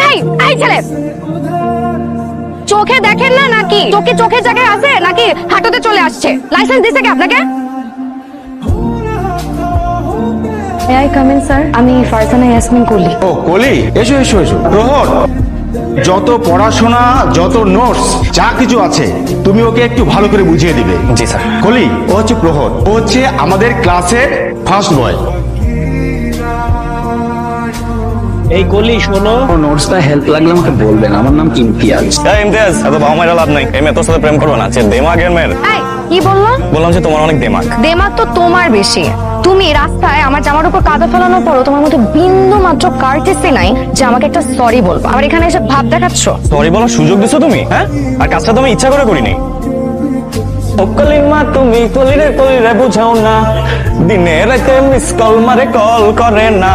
এই এই ছেলে, চোখে দেখেন না নাকি? চোখে চোখের জায়গায় আছে নাকি হাঁটুতে চলে আসছে? লাইসেন্স দিছে কি আপনাকে? May I come in sir? আমি ফারজানা ইয়াসমিন কলি। ও কলি, এসো এসো এসো। প্রহর, যত পড়াশোনা, যত নোটস, যা কিছু আছে তুমি ওকে একটু ভালো করে বুঝিয়ে দিবে। জি স্যার। কলি, ও হচ্ছে প্রহর, ও হচ্ছে আমাদের ক্লাসের ফার্স্ট বয়। এই কলি শোনো, নোটসটা হেল্প লাগলে আমাকে বলবেন। আমার নাম ইমতিয়াজ। এই ইমতিয়াজ, এত বাবা মায়েরা লাভ নাই। এই মেয়ে তোর সাথে প্রেম করবে না, যে দেমাগের মেয়ের। এই কি বললা? বললাম যে তোমার অনেক দেমাগ। দেমাগ তো তোমার বেশি। তুমি রাস্তায় আমার জামার উপর কাদা ফেলানোর পরও তোমার মধ্যে বিন্দু মাত্র কার্টেসি নাই যে আমাকে একটা সরি বলবা। আবার এখানে এসে ভাব দেখাচ্ছ। সরি বলার সুযোগ দিছো তুমি, হ্যাঁ? আর কাজটা তো আমি ইচ্ছা করে করিনি। ও কলিমা, তুমি কলিরে কলিরে বুঝাও না, দিনে রাতে মিস কল মারে, কল করে না।